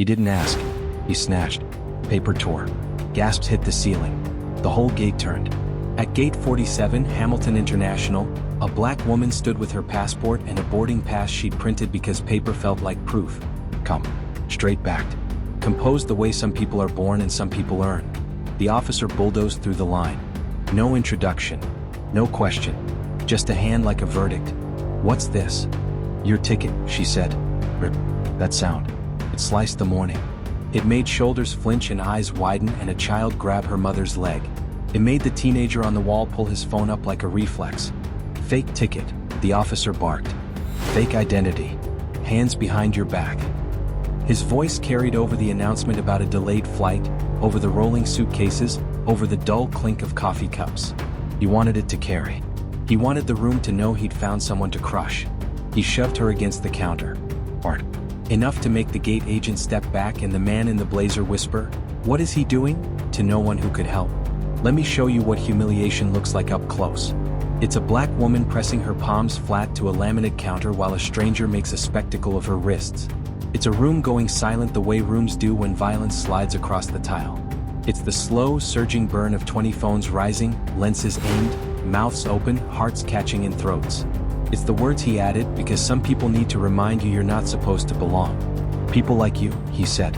He didn't ask. He snatched. Paper tore. Gasps hit the ceiling. The whole gate turned. At gate 47, Hamilton International, a black woman stood with her passport and a boarding pass she'd printed because paper felt like proof. Come. Straight-backed. Composed the way some people are born and some people earn. The officer bulldozed through the line. No introduction. No question. Just a hand like a verdict. What's this? Your ticket, she said. Rip. That sound. It sliced the morning. It made shoulders flinch and eyes widen and a child grab her mother's leg. It made the teenager on the wall pull his phone up like a reflex. Fake ticket, the officer barked. Fake identity. Hands behind your back. His voice carried over the announcement about a delayed flight, over the rolling suitcases, over the dull clink of coffee cups. He wanted it to carry. He wanted the room to know he'd found someone to crush. He shoved her against the counter. Art. Enough to make the gate agent step back and the man in the blazer whisper, "What is he doing?" to no one who could help. Let me show you what humiliation looks like up close. It's a black woman pressing her palms flat to a laminate counter while a stranger makes a spectacle of her wrists. It's a room going silent the way rooms do when violence slides across the tile. It's the slow, surging burn of 20 phones rising, lenses aimed, mouths open, hearts catching in throats. It's the words he added because some people need to remind you you're not supposed to belong. People like you, he said.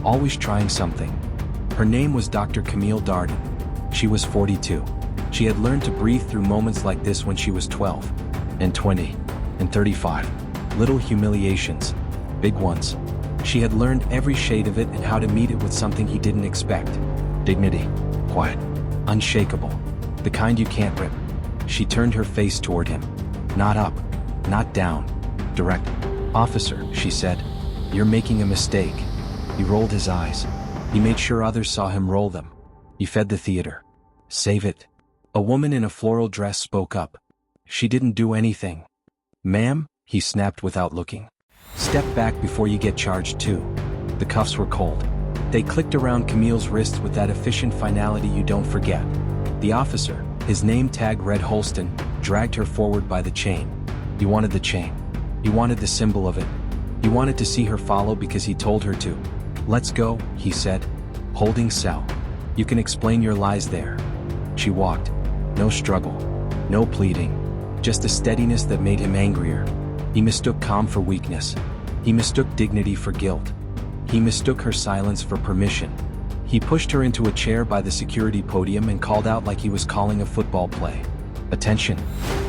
Always trying something. Her name was Dr. Camille Darden. She was 42. She had learned to breathe through moments like this when she was 12, and 20, and 35. Little humiliations. Big ones. She had learned every shade of it and how to meet it with something he didn't expect. Dignity. Quiet. Unshakable. The kind you can't rip. She turned her face toward him. Not up. Not down. Direct. "Officer," she said, "you're making a mistake." He rolled his eyes. He made sure others saw him roll them. He fed the theater. "Save it." A woman in a floral dress spoke up. "She didn't do anything." "Ma'am," he snapped without looking. "Step back before you get charged too." The cuffs were cold. They clicked around Camille's wrists with that efficient finality you don't forget. The officer, his name tag read Halston, dragged her forward by the chain. He wanted the chain. He wanted the symbol of it. He wanted to see her follow because he told her to. "Let's go," he said. "Holding cell. You can explain your lies there." She walked. No struggle. No pleading. Just a steadiness that made him angrier. He mistook calm for weakness. He mistook dignity for guilt. He mistook her silence for permission. He pushed her into a chair by the security podium and called out like he was calling a football play. "Attention.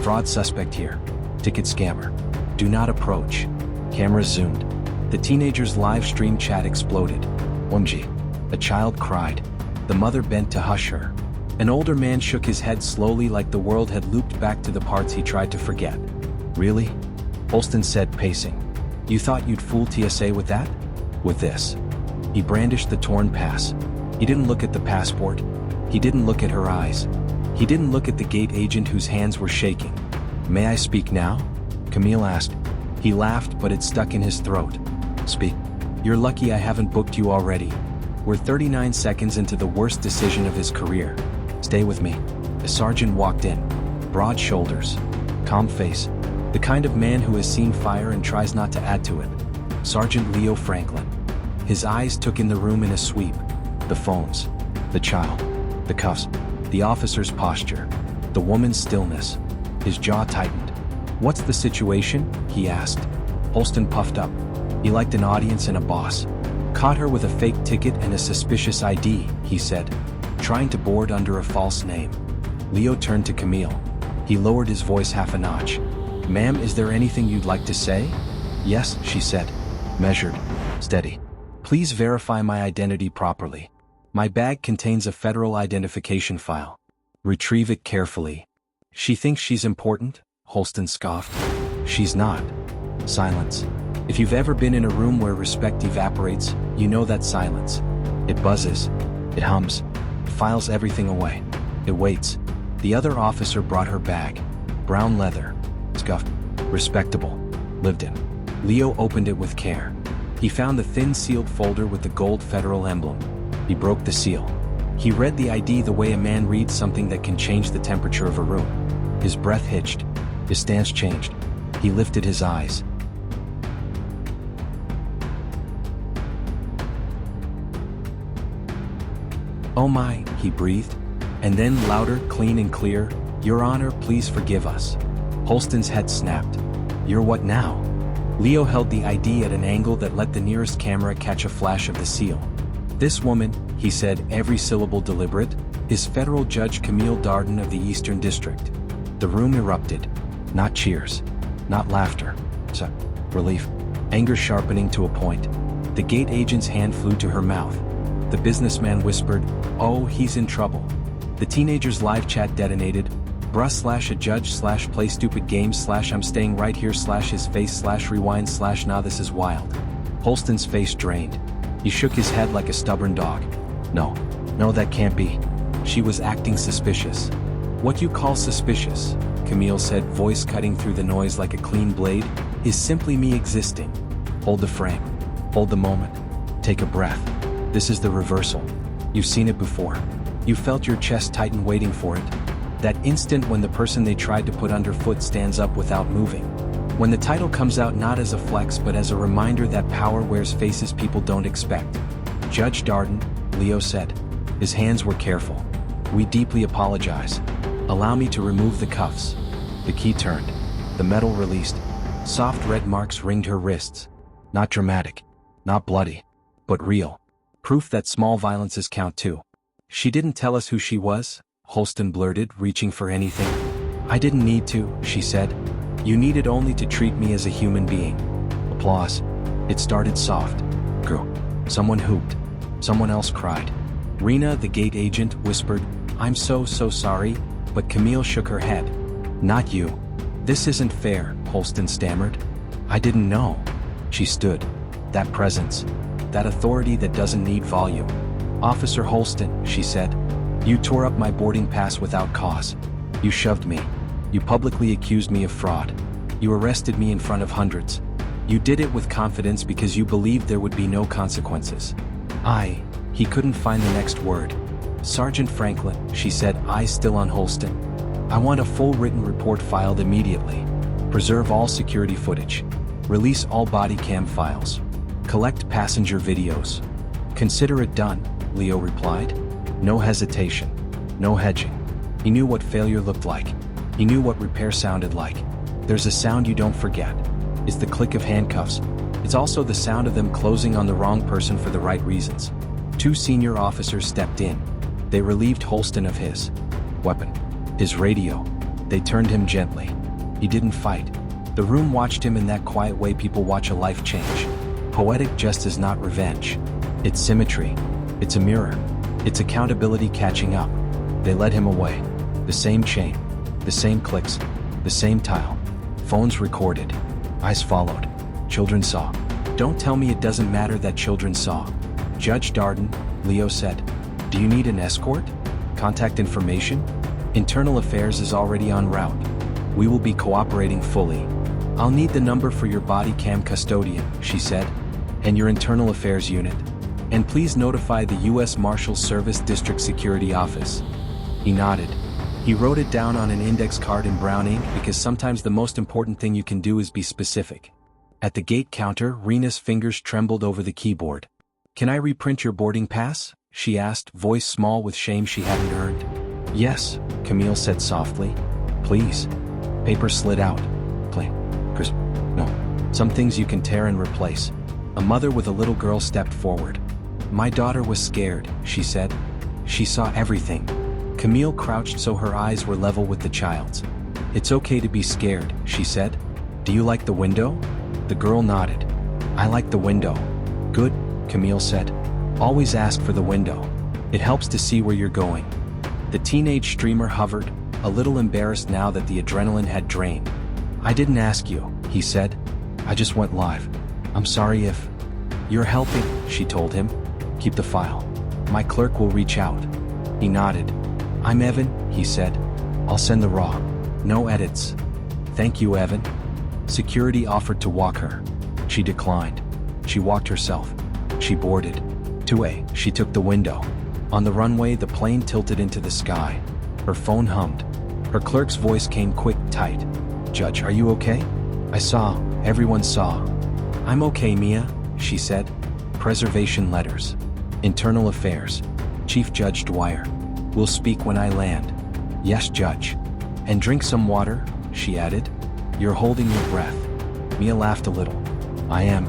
Fraud suspect here. Ticket scammer. Do not approach." Cameras zoomed. The teenager's live stream chat exploded. "OMG." A child cried. The mother bent to hush her. An older man shook his head slowly like the world had looped back to the parts he tried to forget. "Really?" Halston said, pacing. "You thought you'd fool TSA with that? With this?" He brandished the torn pass. He didn't look at the passport. He didn't look at her eyes. He didn't look at the gate agent whose hands were shaking. "May I speak now?" Camille asked. He laughed, but it stuck in his throat. "Speak. You're lucky I haven't booked you already. We're 39 seconds into the worst decision of his career. Stay with me." A sergeant walked in. Broad shoulders. Calm face. The kind of man who has seen fire and tries not to add to it. Sergeant Leo Franklin. His eyes took in the room in a sweep. The phones. The child. The cuffs. The officer's posture. The woman's stillness. His jaw tightened. "What's the situation?" he asked. Halston puffed up. He liked an audience and a boss. "Caught her with a fake ticket and a suspicious ID," he said. "Trying to board under a false name." Leo turned to Camille. He lowered his voice half a notch. "Ma'am, is there anything you'd like to say?" "Yes," she said. Measured. Steady. "Please verify my identity properly. My bag contains a federal identification file. Retrieve it carefully." "She thinks she's important?" Halston scoffed. "She's not." Silence. If you've ever been in a room where respect evaporates, you know that silence. It buzzes. It hums. It files everything away. It waits. The other officer brought her bag. Brown leather. Scuffed. Respectable. Lived in. Leo opened it with care. He found the thin sealed folder with the gold federal emblem. He broke the seal. He read the ID the way a man reads something that can change the temperature of a room. His breath hitched. His stance changed. He lifted his eyes. "Oh my," he breathed. And then louder, clean and clear, "Your Honor, please forgive us." Halston's head snapped. "You're what now?" Leo held the ID at an angle that let the nearest camera catch a flash of the seal. "This woman," he said, every syllable deliberate, "is Federal Judge Camille Darden of the Eastern District." The room erupted. Not cheers. Not laughter. Relief. Anger sharpening to a point. The gate agent's hand flew to her mouth. The businessman whispered, "Oh, he's in trouble." The teenager's live chat detonated. "A judge play stupid games I'm staying right here his face rewind nah this is wild." Halston's face drained. He shook his head like a stubborn dog. No, that can't be. She was acting suspicious." "What you call suspicious," Camille said, voice cutting through the noise like a clean blade, "is simply me existing." "Hold the frame. Hold the moment. Take a breath. This is the reversal. You've seen it before. You felt your chest tighten waiting for it. That instant when the person they tried to put underfoot stands up without moving. When the title comes out not as a flex but as a reminder that power wears faces people don't expect." "Judge Darden," Leo said. His hands were careful. "We deeply apologize. Allow me to remove the cuffs." The key turned. The metal released. Soft red marks ringed her wrists. Not dramatic. Not bloody. But real. Proof that small violences count too. "She didn't tell us who she was," Halston blurted, reaching for anything. "I didn't need to," she said. "You needed only to treat me as a human being." Applause. It started soft. Grew. Someone hooped. Someone else cried. Rena, the gate agent, whispered, "I'm so sorry," but Camille shook her head. "Not you. This isn't fair," Halston stammered. "I didn't know." She stood. That presence. That authority that doesn't need volume. "Officer Halston," she said. "You tore up my boarding pass without cause. You shoved me. You publicly accused me of fraud. You arrested me in front of hundreds. You did it with confidence because you believed there would be no consequences." He couldn't find the next word. "Sergeant Franklin," she said, eyes still on Halston. "I want a full written report filed immediately. Preserve all security footage. Release all body cam files. Collect passenger videos." "Consider it done," Leo replied. No hesitation. No hedging. He knew what failure looked like. He knew what repair sounded like. There's a sound you don't forget. It's the click of handcuffs. It's also the sound of them closing on the wrong person for the right reasons. 2 senior officers stepped in. They relieved Halston of his weapon, his radio. They turned him gently. He didn't fight. The room watched him in that quiet way people watch a life change. Poetic justice, not revenge. It's symmetry. It's a mirror. It's accountability catching up. They led him away. The same chain. The same clicks. The same tile. Phones recorded. Eyes followed. Children saw. "Don't tell me it doesn't matter that children saw." "Judge Darden," Leo said. "Do you need an escort? Contact information? Internal Affairs is already en route. We will be cooperating fully. I'll need the number for your body cam custodian," she said. "And your Internal Affairs unit. And please notify the U.S. Marshals Service District Security Office." He nodded. He wrote it down on an index card in brown ink because sometimes the most important thing you can do is be specific. At the gate counter, Rena's fingers trembled over the keyboard. "Can I reprint your boarding pass?" she asked, voice small with shame she hadn't earned. "Yes," Camille said softly. "Please." Paper slid out. Chris, no. Some things you can tear and replace. A mother with a little girl stepped forward. "My daughter was scared," she said. "She saw everything." Camille crouched so her eyes were level with the child's. "It's okay to be scared," she said. "Do you like the window?" The girl nodded. "I like the window." "Good," Camille said. "Always ask for the window. It helps to see where you're going." The teenage streamer hovered, a little embarrassed now that the adrenaline had drained. "I didn't ask you," he said. "I just went live. I'm sorry if..." "You're helping," she told him. "Keep the file. My clerk will reach out." He nodded. "I'm Evan," he said. "I'll send the raw. No edits." "Thank you, Evan." Security offered to walk her. She declined. She walked herself. She boarded. 2A, she took the window. On the runway, the plane tilted into the sky. Her phone hummed. Her clerk's voice came quick, tight. "Judge, are you okay?" "I saw. Everyone saw." "I'm okay, Mia," she said. "Preservation letters. Internal Affairs. Chief Judge Dwyer. We'll speak when I land. Yes, Judge. And drink some water, she added. You're holding your breath. Mia laughed a little. I am.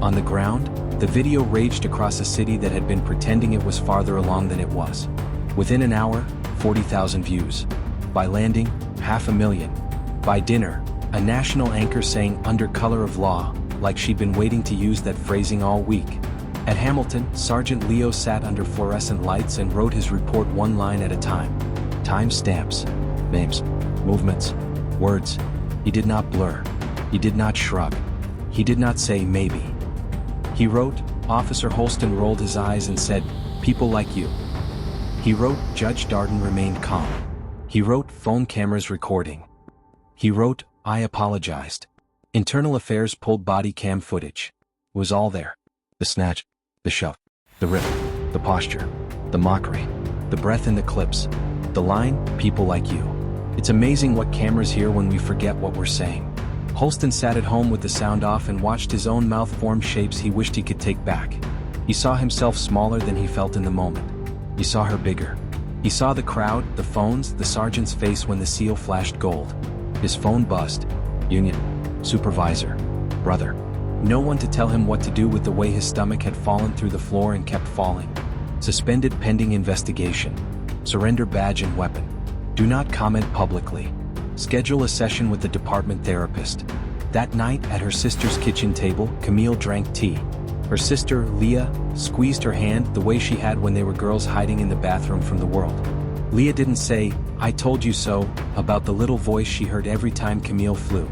On the ground, the video raged across a city that had been pretending it was farther along than it was. Within an hour, 40,000 views. By landing, 500,000. By dinner, a national anchor saying under color of law, like she'd been waiting to use that phrasing all week. At Hamilton, Sergeant Leo sat under fluorescent lights and wrote his report one line at a time. Time stamps, names, movements, words. He did not blur. He did not shrug. He did not say maybe. He wrote, Officer Halston rolled his eyes and said, people like you. He wrote, Judge Darden remained calm. He wrote, phone cameras recording. He wrote, I apologized. Internal Affairs pulled body cam footage. It was all there. The snatch, the shove, the rip, the posture, the mockery, the breath in the clips, the line, people like you. It's amazing what cameras hear when we forget what we're saying. Halston sat at home with the sound off and watched his own mouth form shapes he wished he could take back. He saw himself smaller than he felt in the moment. He saw her bigger. He saw the crowd, the phones, the sergeant's face when the seal flashed gold. His phone buzzed. Union. Supervisor. Brother. No one to tell him what to do with the way his stomach had fallen through the floor and kept falling. Suspended pending investigation. Surrender badge and weapon. Do not comment publicly. Schedule a session with the department therapist. That night, at her sister's kitchen table, Camille drank tea. Her sister, Leah, squeezed her hand the way she had when they were girls hiding in the bathroom from the world. Leah didn't say, I told you so, about the little voice she heard every time Camille flew.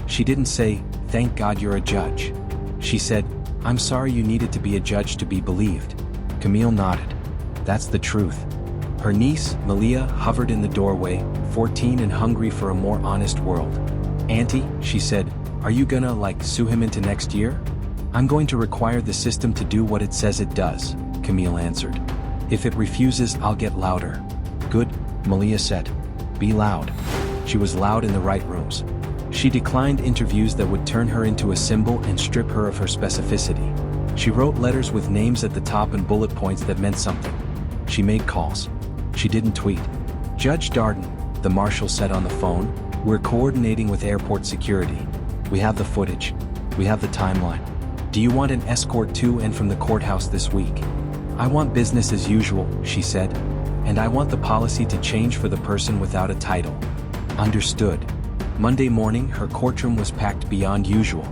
She didn't say, thank God you're a judge. She said, I'm sorry you needed to be a judge to be believed. Camille nodded. That's the truth. Her niece, Malia, hovered in the doorway, 14 and hungry for a more honest world. Auntie, she said, are you gonna, sue him into next year? I'm going to require the system to do what it says it does, Camille answered. If it refuses, I'll get louder. Good, Malia said. Be loud. She was loud in the right rooms. She declined interviews that would turn her into a symbol and strip her of her specificity. She wrote letters with names at the top and bullet points that meant something. She made calls. She didn't tweet. Judge Darden, the marshal said on the phone, we're coordinating with airport security. We have the footage. We have the timeline. Do you want an escort to and from the courthouse this week? I want business as usual, she said. And I want the policy to change for the person without a title. Understood. Monday morning, her courtroom was packed beyond usual.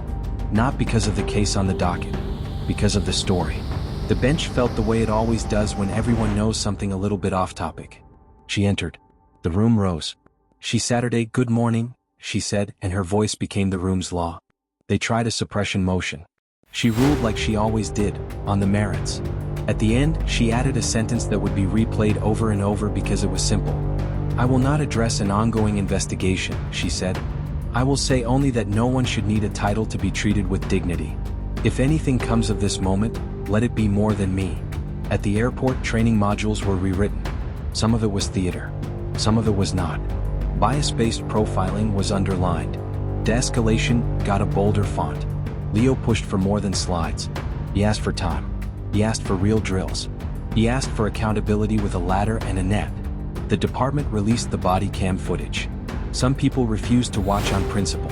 Not because of the case on the docket. Because of the story. The bench felt the way it always does when everyone knows something a little bit off topic. She entered. The room rose. Saturday, good morning, she said, and her voice became the room's law. They tried a suppression motion. She ruled like she always did, on the merits. At the end, she added a sentence that would be replayed over and over because it was simple. I will not address an ongoing investigation, she said. I will say only that no one should need a title to be treated with dignity. If anything comes of this moment, let it be more than me. At the airport, training modules were rewritten. Some of it was theater. Some of it was not. Bias-based profiling was underlined. De-escalation got a bolder font. Leo pushed for more than slides. He asked for time. He asked for real drills. He asked for accountability with a ladder and a net. The department released the body cam footage. Some people refused to watch on principle.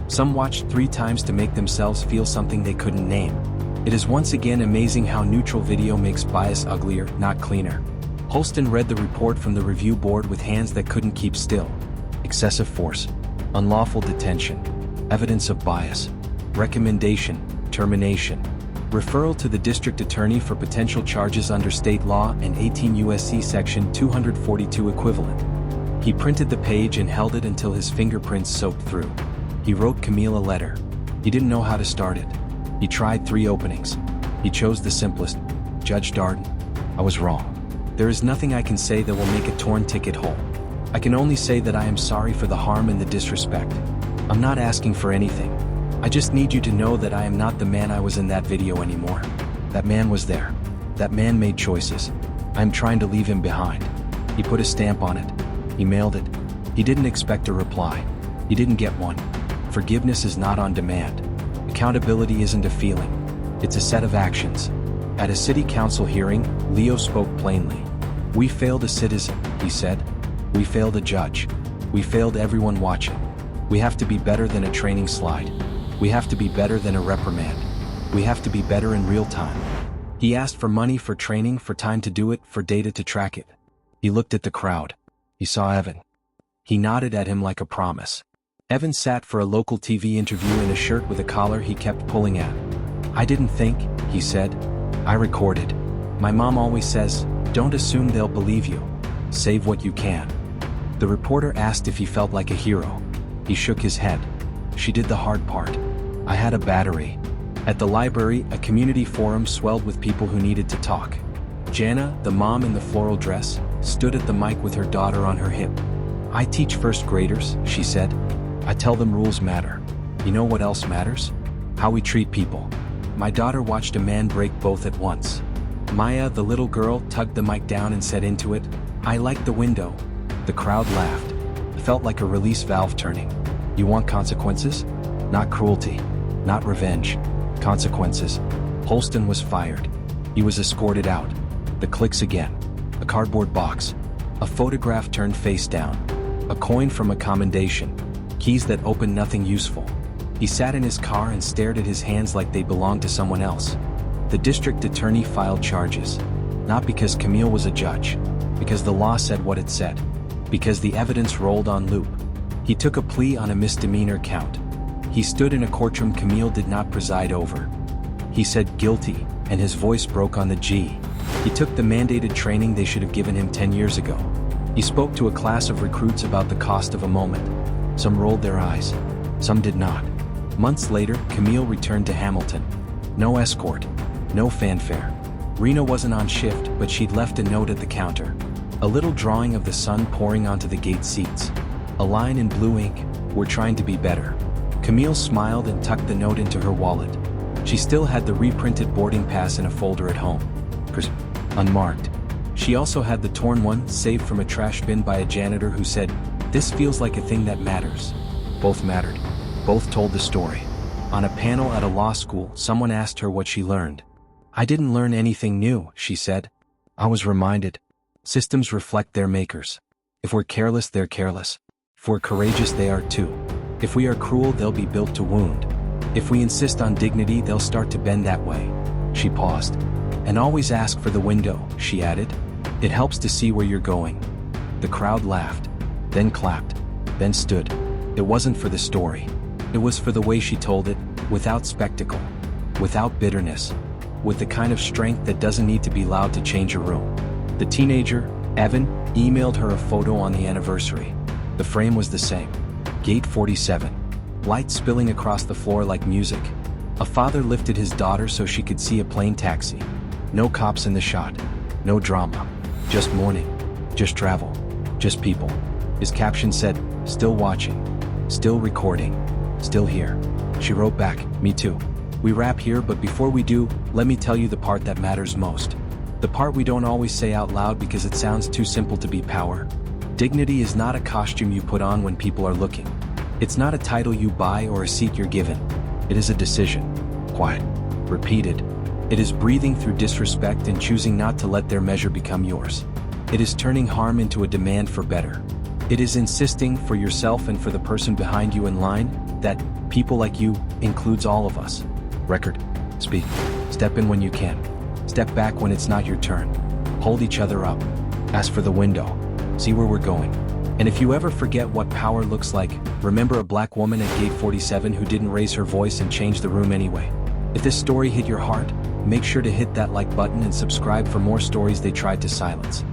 Some watched 3 times to make themselves feel something they couldn't name. It is once again amazing how neutral video makes bias uglier, not cleaner. Halston read the report from the review board with hands that couldn't keep still. Excessive force. Unlawful detention. Evidence of bias. Recommendation. Termination. Referral to the district attorney for potential charges under state law and 18 U.S.C. section 242 equivalent. He printed the page and held it until his fingerprints soaked through. He wrote Camille a letter. He didn't know how to start it. He tried 3 openings. He chose the simplest. Judge Darden, I was wrong. There is nothing I can say that will make a torn ticket whole. I can only say that I am sorry for the harm and the disrespect. I'm not asking for anything. I just need you to know that I am not the man I was in that video anymore. That man was there. That man made choices. I'm trying to leave him behind. He put a stamp on it. He mailed it. He didn't expect a reply. He didn't get one. Forgiveness is not on demand. Accountability isn't a feeling. It's a set of actions. At a city council hearing, Leo spoke plainly. "We failed a citizen," he said. "We failed a judge. We failed everyone watching. We have to be better than a training slide. We have to be better than a reprimand. We have to be better in real time." He asked for money, for training, for time to do it, for data to track it. He looked at the crowd. He saw Evan. He nodded at him like a promise. Evan sat for a local TV interview in a shirt with a collar he kept pulling at. "I didn't think," he said. "I recorded. My mom always says, don't assume they'll believe you. Save what you can." The reporter asked if he felt like a hero. He shook his head. "She did the hard part. I had a battery." At the library, a community forum swelled with people who needed to talk. Jana, the mom in the floral dress, stood at the mic with her daughter on her hip. "I teach first graders," she said. "I tell them rules matter. You know what else matters? How we treat people. My daughter watched a man break both at once." Maya, the little girl, tugged the mic down and said into it, "I like the window." The crowd laughed. It felt like a release valve turning. "You want consequences? Not cruelty. Not revenge. Consequences." Halston was fired. He was escorted out. The clicks again. A cardboard box. A photograph turned face down. A coin from a commendation. Keys that opened nothing useful. He sat in his car and stared at his hands like they belonged to someone else. The district attorney filed charges. Not because Camille was a judge. Because the law said what it said. Because the evidence rolled on loop. He took a plea on a misdemeanor count. He stood in a courtroom Camille did not preside over. He said guilty, and his voice broke on the G. He took the mandated training they should have given him 10 years ago. He spoke to a class of recruits about the cost of a moment. Some rolled their eyes. Some did not. Months later, Camille returned to Hamilton. No escort. No fanfare. Rena wasn't on shift, but she'd left a note at the counter. A little drawing of the sun pouring onto the gate seats. A line in blue ink, "We're trying to be better." Camille smiled and tucked the note into her wallet. She still had the reprinted boarding pass in a folder at home. Unmarked. She also had the torn one, saved from a trash bin by a janitor who said, "This feels like a thing that matters." Both mattered. Both told the story. On a panel at a law school, someone asked her what she learned. "I didn't learn anything new," she said. "I was reminded. Systems reflect their makers. If we're careless, they're careless. If we're courageous, they are too. If we are cruel, they'll be built to wound. If we insist on dignity, they'll start to bend that way." She paused. "And always ask for the window," she added. "It helps to see where you're going." The crowd laughed, then clapped, then stood. It wasn't for the story. It was for the way she told it, without spectacle, without bitterness, with the kind of strength that doesn't need to be loud to change a room. The teenager, Evan, emailed her a photo on the anniversary. The frame was the same. Gate 47. Light spilling across the floor like music. A father lifted his daughter so she could see a plane taxi. No cops in the shot. No drama. Just morning. Just travel. Just people. His caption said, "Still watching. Still recording. Still here." She wrote back, "Me too. We wrap here, but before we do, let me tell you the part that matters most. The part we don't always say out loud because it sounds too simple to be power. Dignity is not a costume you put on when people are looking. It's not a title you buy or a seat you're given. It is a decision. Quiet. Repeated. It is breathing through disrespect and choosing not to let their measure become yours. It is turning harm into a demand for better. It is insisting for yourself and for the person behind you in line that people like you includes all of us. Record. Speak. Step in when you can. Step back when it's not your turn. Hold each other up. Ask for the window. See where we're going. And if you ever forget what power looks like, remember a black woman at gate 47 who didn't raise her voice and change the room anyway. If this story hit your heart, make sure to hit that like button and subscribe for more stories they tried to silence.